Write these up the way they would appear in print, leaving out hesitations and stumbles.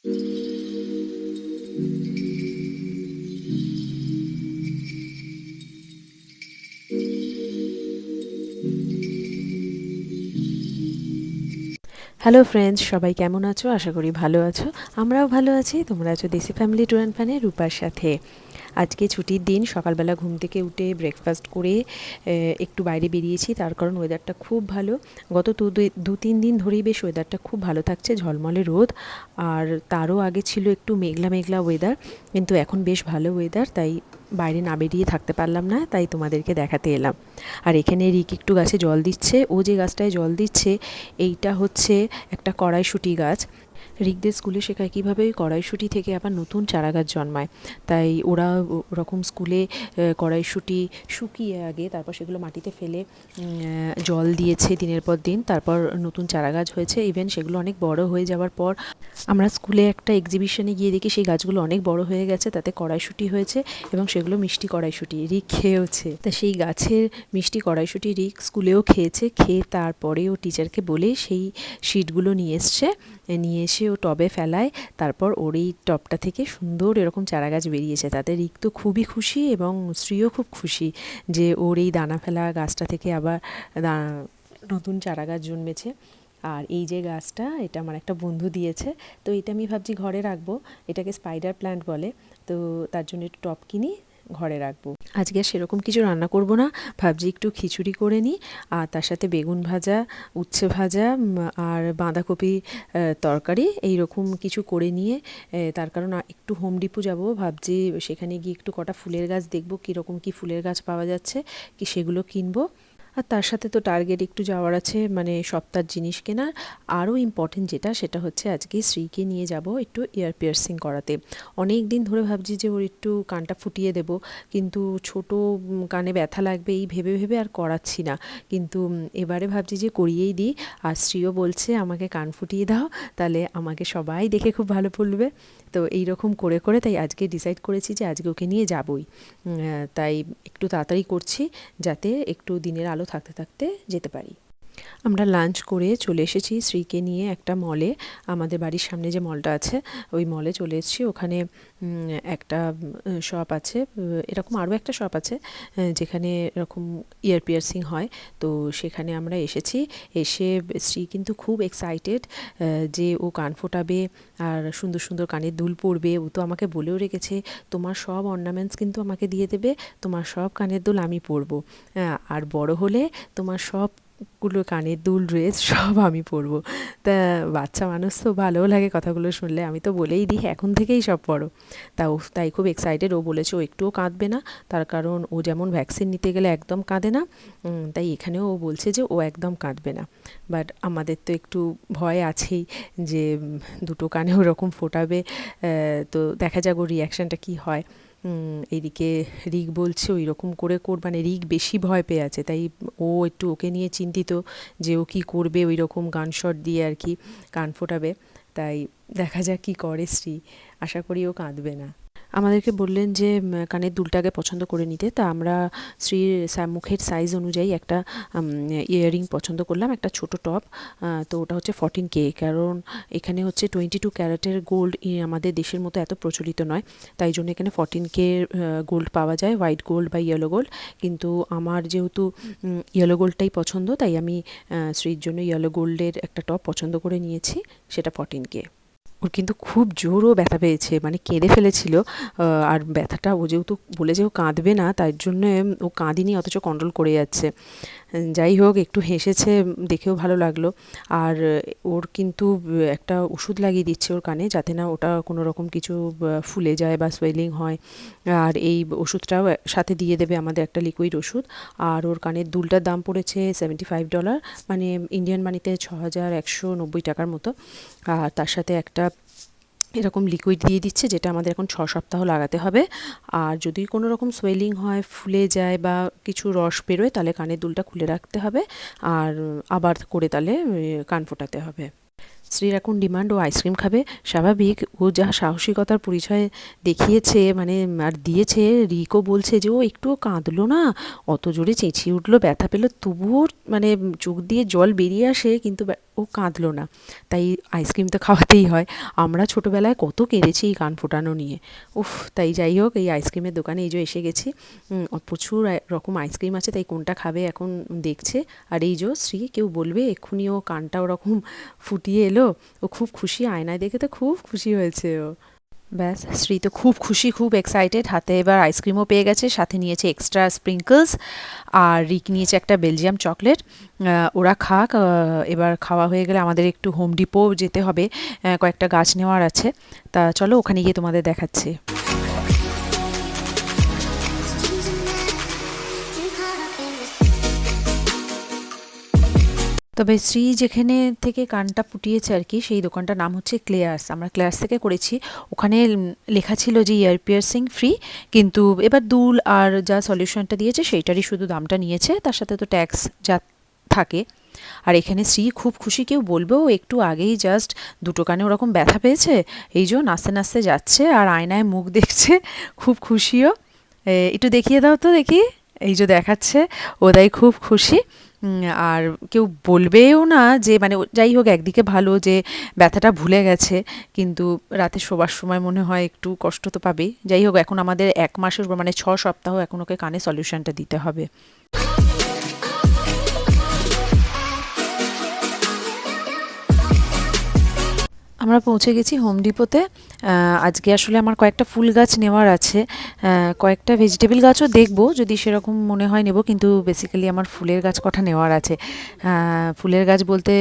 Hello friends, সবাই কেমন আছো? আশা করি ভালো আছো। আমরাও ভালো আছি। তোমরা আছো দেশি ফ্যামিলি ট্যুর অ্যান্ড ফানে রূপার সাথে। আজকে ছুটির দিন, সকালবেলা ঘুম থেকে উঠে ব্রেকফাস্ট করে একটু বাইরে বেরিয়েছি, তার কারণ ওয়েদারটা খুব ভালো। গত 2-3 দিন ধরেই বেশ ওয়েদারটা খুব ভালো থাকছে, ঝলমলে রোদ। আর তারও আগে ছিল একটু মেঘলা মেঘলা ওয়েদার, কিন্তু এখন বেশ ভালো ওয়েদার, তাই বাইরে না বেরিয়ে থাকতে পারলাম না, তাই তোমাদেরকে দেখাতে এলাম। আর এখানে রিক একটু গাছে জল দিচ্ছে। ও যে গাছটায় জল দিচ্ছে এইটা হচ্ছে একটা কড়াইশুঁটি গাছ। রিকদের স্কুলে শেখায় কীভাবে ওই কড়াইশুঁটি থেকে আবার নতুন চারা গাছ জন্মায়। তাই ওরা ওরকম স্কুলে কড়াইশুঁটি শুকিয়ে আগে তারপর সেগুলো মাটিতে ফেলে জল দিয়েছে দিনের পর দিন, তারপর নতুন চারা গাছ হয়েছে। ইভেন সেগুলো অনেক বড় হয়ে যাওয়ার পর আমরা স্কুলে একটা এক্সিবিশনে গিয়ে দেখি সেই গাছগুলো অনেক বড় হয়ে গেছে, তাতে কড়াইশুঁটি হয়েছে এবং সেগুলো মিষ্টি কড়াইশুঁটি। রিক খেয়েওছে। তা সেই গাছের মিষ্টি কড়াইশুঁটি রিক স্কুলেও খেয়েছে। খেয়ে তারপরে ও টিচারকে বলে সেই শিটগুলো নিয়ে এসছে। নিয়ে এসে ও টবে ফেলায়, তারপর ওর এই টবটা থেকে সুন্দর এরকম চারা গাছ বেরিয়েছে। তাতে রিক তো খুবই খুশি এবং শ্রীও খুব খুশি যে ওর এই দানা ফেলা গাছটা থেকে আবার নতুন চারা গাছ জন্মেছে। আর এই যে গাছটা, এটা আমার একটা বন্ধু দিয়েছে। তো এটা আমি ভাবছি ঘরে রাখবো। এটাকে স্পাইডার প্ল্যান্ট বলে। তো তার জন্য একটু টব কিনি, ঘরে রাখবো। আজকে আর সেরকম কিছু রান্না করব না, ভাবছি একটু খিচুড়ি করে নিই, আর তার সাথে বেগুন ভাজা, উচ্ছে ভাজা আর বাঁধাকপি তরকারি এই রকম কিছু করে নিয়ে, তার কারণ একটু হোম ডিপো যাব ভাবছি। সেখানে গিয়ে একটু কটা ফুলের গাছ দেখব, কীরকম কী ফুলের গাছ পাওয়া যাচ্ছে, কি সেগুলো কিনবো। আর তার সাথে তো টার্গেট একটু যাওয়ার আছে, মানে সপ্তাহের জিনিস কেনার। আরও ইম্পর্টেন্ট যেটা, সেটা হচ্ছে আজকে শ্রীকে নিয়ে যাব একটু ইয়ার পিয়ার্সিং করাতে। অনেক দিন ধরে ভাবছি যে ওর একটু কানটা ফুটিয়ে দেব, কিন্তু ছোট কানে ব্যথা লাগবে এই ভেবে ভেবে আর করাচ্ছি না। কিন্তু এবারে ভাবছি যে করিয়েই দিই। আর শ্রীও বলছে আমাকে কান ফুটিয়ে দাও, তাহলে আমাকে সবাই দেখে খুব ভালো বলবে। তো এই রকম করে করে তাই আজকে ডিসাইড করেছি যে আজকে ওকে নিয়ে যাবই। তাই একটু তাড়াতাড়ি করছি, যাতে একটু দিনের আলো থাকতে থাকতে যেতে পারি। আমরা লাঞ্চ করে চলে এসেছি শ্রীকে নিয়ে একটা মলে। আমাদের বাড়ির সামনে যে মলটা আছে ওই মলে চলে এসেছি। ওখানে একটা শপ আছে, এরকম আরও একটা শপ আছে যেখানে এরকম ইয়ার পিয়ার্সিং হয়। তো সেখানে আমরা এসেছি। এসে শ্রী কিন্তু খুব এক্সাইটেড যে ও কান ফোটাবে আর সুন্দর সুন্দর কানের দুল পরবে। ও তো আমাকে বলেও রেখেছে, তোমার সব অর্নামেন্টস কিন্তু আমাকে দিয়ে দেবে, তোমার সব কানের দুল আমি পরবো, আর বড় হলে তোমার সবগুলো কানের দুল ড্রেস সব আমি পরবো। তা বাচ্চা মানুষ তো ভালোও লাগে কথাগুলো শুনলে। আমি তো বলেই দিই এখন থেকেই সব পড়ো। তাই খুব এক্সাইটেড। ও বলেছে ও একটুও কাঁদবে না, তার কারণ ও যেমন ভ্যাকসিন নিতে গেলে একদম কাঁদে না, তাই এখানেও ও বলছে যে ও একদম কাঁদবে না। বাট আমাদের তো একটু ভয় আছেই যে দুটো কানে ওরকম ফোটাবে। তো দেখা যাক ওর রিয়াকশানটা কী হয়। এদিকে রিক বলছে ওই রকম করে মানে রিক বেশি ভয় পেয়ে আছে, তাই ও একটু ওকে নিয়ে চিন্তিত যে ও কী করবে ওই রকম গান শট দিয়ে আর কি কান ফোটাবে। তাই দেখা যাক কী করে শ্রী। আশা করি ও কাঁদবে না। আমাদেরকে বললেন যে কানের দুলটাকে পছন্দ করে নিতে। তা আমরা শ্রীর মুখের সাইজ অনুযায়ী একটা ইয়াররিং পছন্দ করলাম, একটা ছোট টপ। তো ওটা হচ্ছে 14K, কারণ এখানে হচ্ছে 22 ক্যারেটের গোল্ড আমাদের দেশের মতো এত প্রচলিত নয়, তাই জন্য এখানে 14K গোল্ড পাওয়া যায়, হোয়াইট গোল্ড বা ইয়েলো গোল্ড। কিন্তু আমার যেহেতু ইয়েলো গোল্ডটাই পছন্দ, তাই আমি শ্রীর জন্য ইয়েলো গোল্ডের একটা টপ পছন্দ করে নিয়েছি, সেটা 14K। ওর কিন্তু খুব জোরও ব্যথা পেয়েছে, মানে কেঁদে ফেলেছিল। আর ব্যথাটা ও যেহেতু বলেছে ও কাঁদবে না, তাই জন্য ও কাঁদিনি, অথচ কন্ট্রোল করে যাচ্ছে। যাই হোক, একটু হেসেছে, দেখেও ভালো লাগলো। আর ওর কিন্তু একটা ওষুধ লাগিয়ে দিচ্ছে ওর কানে, যাতে না ওটা কোনো রকম কিছু ফুলে যায় বা সোয়েলিং হয়। আর এই ওষুধটাও সাথে দিয়ে দেবে, আমাদের একটা লিকুইড ওষুধ। আর ওর কানের দুলটার দাম পড়েছে $75, মানে ইন্ডিয়ান মানিতে 6190 টাকার মতো। আর তার সাথে একটা এরকম লিকুইড দিয়ে দিচ্ছে, যেটা আমাদের এখন 6 সপ্তাহ লাগাতে হবে। আর যদি কোনো রকম সোয়েলিং হয়, ফুলে যায় বা কিছু রস বেরোয়, তাহলে কানের দুলটা খুলে রাখতে হবে আর আবার করে তাহলে কান ফোটাতে হবে। শ্রীর এখন ডিমান্ড, ও আইসক্রিম খাবে। স্বাভাবিক, ও যা সাহসিকতার পরিচয় দেখিয়েছে মানে আর দিয়েছে, রিকও বলছে যে ও একটুও কাঁদলো না, অত জোরে চেঁচিয়ে উঠলো, ব্যথা পেলো, তবুও মানে চোখ দিয়ে জল বেরিয়ে আসে, কিন্তু ও কাঁদলো না। তাই আইসক্রিম তো খাওয়াতেই হয়। আমরা ছোটোবেলায় কত কেঁদেছি এই কান ফোটানো নিয়ে। উফ, তাই যাই হোক, এই আইসক্রিমের দোকানে এই যে এসে গেছি। প্রচুর রকম আইসক্রিম আছে, তাই কোনটা খাবে এখন দেখছে। আর এই যে শ্রী, কেউ বলবে এক্ষুনি ও কানটা ওরকম ফুটিয়ে এলো, ও খুব খুশি, আয়নায় দেখে তো খুব খুশি হয়েছে ও। ব্যাস, শ্রী তো খুব খুশি, খুব এক্সাইটেড, হাতে এবার আইসক্রিমও পেয়ে গেছে, সাথে নিয়েছে এক্সট্রা স্প্রিঙ্কলস, আর রিক নিয়েছে একটা বেলজিয়াম চকলেট। ওরা খাক, এবার খাওয়া হয়ে গেলে আমাদের একটু হোম ডিপো যেতে হবে, কয়েকটা গাছ নেওয়ার আছে। তা চলো ওখানে গিয়ে তোমাদের দেখাচ্ছি। তবে শ্রী যেখানে থেকে কানটা ফুটিয়েছে আর কি, সেই দোকানটার নাম হচ্ছে ক্লেয়ার্স। আমরা ক্লেয়ার্স থেকে করেছি। ওখানে লেখা ছিল যে ইয়ার পিয়ার্সিং ফ্রি, কিন্তু এবার দুল আর যা সলিউশনটা দিয়েছে সেইটারই শুধু দামটা নিয়েছে, তার সাথে তো ট্যাক্স যা থাকে। আর এখানে শ্রী খুব খুশি, কেউ বলবেও একটু আগেই জাস্ট দুটো কানে ওরকম ব্যথা পেয়েছে, এই যে নাচতে নাচতে যাচ্ছে আর আয়নায় মুখ দেখছে, খুব খুশিও। একটু দেখিয়ে দাও তো দেখি। এই যে দেখাচ্ছে, ওদাই খুব খুশি। আর কেউ বলবেও না যে মানে যাই হোক, একদিকে ভালো যে ব্যথাটা ভুলে গেছে, কিন্তু রাতে শোবার সময় মনে হয় একটু কষ্ট তো পাবেই। যাই হোক, এখন আমাদের 1 মাসের মানে 6 সপ্তাহ এখন ওকে কানে সলিউশনটা দিতে হবে। আমরা পৌঁছে গেছি হোম ডিপোতে। আজকে আসলে আমার কয়েকটা ফুল গাছ নেওয়ার আছে, কয়েকটা ভেজিটেবল গাছও দেখব, যদি সেরকম মনে হয় নেব, কিন্তু বেসিক্যালি আমার ফুলের গাছ কটা নেওয়ার আছে। ফুলের গাছ বলতে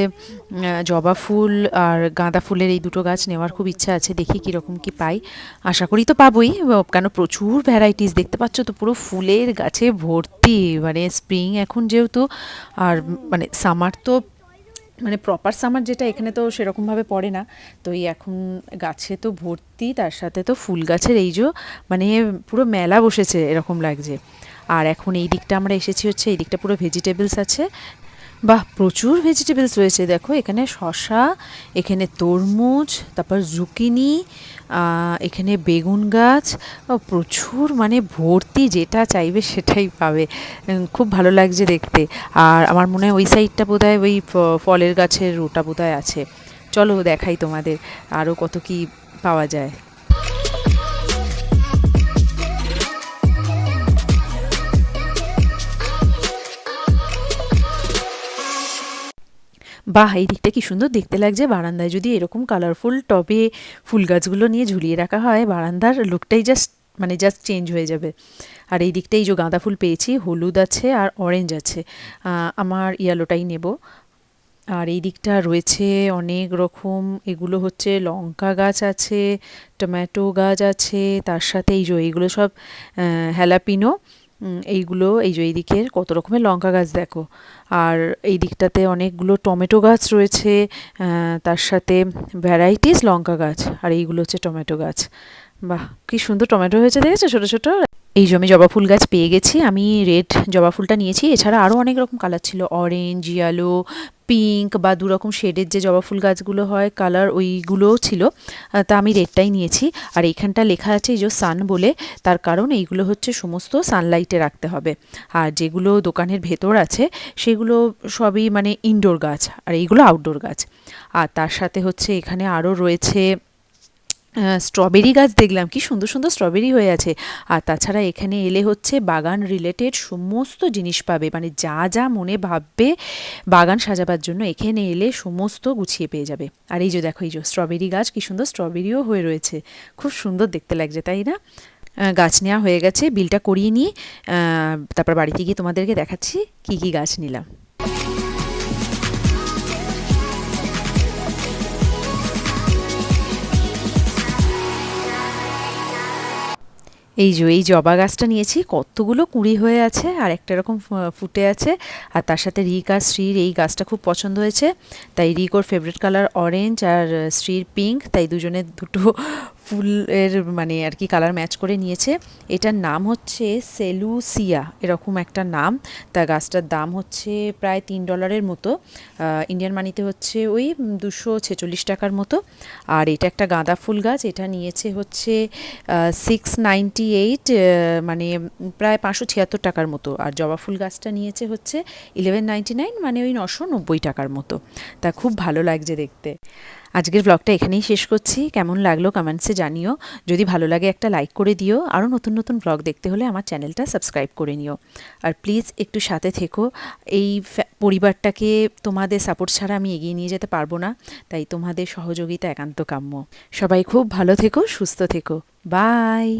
জবা ফুল আর গাঁদা ফুলের এই দুটো গাছ নেওয়ার খুব ইচ্ছা আছে, দেখি কীরকম কি পাই। আশা করি তো পাবোই, কেন প্রচুর ভ্যারাইটিস দেখতে পাচ্ছ তো, পুরো ফুলের গাছে ভর্তি। মানে স্প্রিং এখন যেহেতু, আর মানে সামার তো মানে প্রপার সামার যেটা এখানে তো সেরকমভাবে পড়ে না, তো এই এখন গাছে তো ভর্তি, তার সাথে তো ফুল গাছের এই যে মানে পুরো মেলা বসেছে এরকম লাগছে। আর এখন এই দিকটা আমরা এসেছি হচ্ছে, এই দিকটা পুরো ভেজিটেবলস আছে। বাহ, প্রচুর ভেজিটেবলস রয়েছে, দেখো এখানে শসা, এখানে তরমুজ, তারপর জুকিনি, এখানে বেগুন গাছ, প্রচুর মানে ভর্তি, যেটা চাইবে সেটাই পাবে। খুব ভালো লাগছে দেখতে। আর আমার মনে হয় ওই সাইডটা বোধহয় ওই ফলের গাছের রোটা বোধহয় আছে। চলো দেখাই তোমাদের আরও কত কি পাওয়া যায়। বাহ, এই দিকটা কি সুন্দর দেখতে লাগছে, বারান্দায় যদি এরকম কালারফুল টবে ফুল গাছগুলো নিয়ে ঝুলিয়ে রাখা হয়, বারান্দার লুকটাই জাস্ট চেঞ্জ হয়ে যাবে। আর এই দিকটাই যে গাঁদা ফুল পেয়েছি, হলুদ আছে আর অরেঞ্জ আছে, আমার ইয়েলোটাই নেব। আর এই দিকটা রয়েছে অনেক রকম, এগুলো হচ্ছে লঙ্কা গাছ আছে, টমেটো গাছ আছে, তার সাথে এই যে এইগুলো সব হ্যালাপিনো, এইগুলো এই যে এই দিকের কত রকমের লঙ্কা গাছ দেখো। আর এই দিকটাতে অনেকগুলো টমেটো গাছ রয়েছে, তার সাথে ভ্যারাইটিস লঙ্কা গাছ, আর এইগুলো হচ্ছে টমেটো গাছ। বাহ, কি সুন্দর টমেটো হয়েছে দেখেছো, ছোটো ছোটো। এই জমি জবা ফুল গাছ পেয়ে গেছি, আমি রেড জবা ফুলটা নিয়েছি, এছাড়া আরও অনেক রকম কালার ছিল, অরেঞ্জ, ইয়েলো, পিঙ্ক বা দু রকম শেডের যে জবা ফুল গাছগুলো হয় কালার, ওইগুলোও ছিল। তা আমি রেডটাই নিয়েছি। আর এইখানটা লেখা আছে এই যে সান বলে, তার কারণ এইগুলো হচ্ছে সমস্ত সানলাইটে রাখতে হবে। আর যেগুলো দোকানের ভেতর আছে সেগুলো সবই মানে ইনডোর গাছ, আর এইগুলো আউটডোর গাছ। আর তার সাথে হচ্ছে এখানে আরও রয়েছে স্ট্রবেরি গাছ, দেখলাম কি সুন্দর সুন্দর স্ট্রবেরি হয়ে আছে। আর তাছাড়া এখানে এলে হচ্ছে বাগান রিলেটেড সমস্ত জিনিস পাবে, মানে যা যা মনে ভাববে বাগান সাজাবার জন্য এখানে এলে সমস্ত গুছিয়ে পেয়ে যাবে। আর এই যে দেখো, এই যে স্ট্রবেরি গাছ, কি সুন্দর স্ট্রবেরিও হয়ে রয়েছে, খুব সুন্দর দেখতে লাগছে, তাই না? গাছ নেওয়া হয়ে গেছে, বিলটা করিয়ে নিই, তারপর বাড়িতে গিয়ে তোমাদেরকে দেখাচ্ছি কি কি গাছ নিলাম। এই জবা গাছটা নিয়েছি, কতগুলো কুঁড়ি হয়ে আছে আর একটা এরকম ফুটে আছে। আর তার সাথে রিক আর শ্রীর এই গাছটা খুব পছন্দ হয়েছে, তাই রিক ওর ফেভারিট কালার অরেঞ্জ আর শ্রীর পিঙ্ক, তাই দুজনের দুটো ফুলের মানে আর কি কালার ম্যাচ করে নিয়েছে। এটার নাম হচ্ছে সেলুসিয়া, এরকম একটা নাম। তা গাছটার দাম হচ্ছে প্রায় $3 মতো, ইন্ডিয়ান মানিতে হচ্ছে ওই 246 টাকার মতো। আর এটা একটা গাঁদা ফুল গাছ, এটা নিয়েছে হচ্ছে 698, মানে প্রায় 576 টাকার মতো। আর জবা ফুল গাছটা নিয়েছে হচ্ছে 1199, মানে ওই 990 টাকার মতো। তা খুব ভালো লাগছে দেখতে। আজকের ব্লগটা এখানেই শেষ করছি। কেমন লাগলো কমেন্টসে জানিও। যদি ভালো লাগে একটা লাইক করে দিও। আরও নতুন নতুন ব্লগ দেখতে হলে আমার চ্যানেলটা সাবস্ক্রাইব করে নিও। আর প্লিজ একটু সাথে থেকো। এই পরিবারটাকে তোমাদের সাপোর্ট ছাড়া আমি এগিয়ে নিয়ে যেতে পারবো না, তাই তোমাদের সহযোগিতা একান্ত কাম্য। সবাই খুব ভালো থেকো, সুস্থ থেকো। বাই।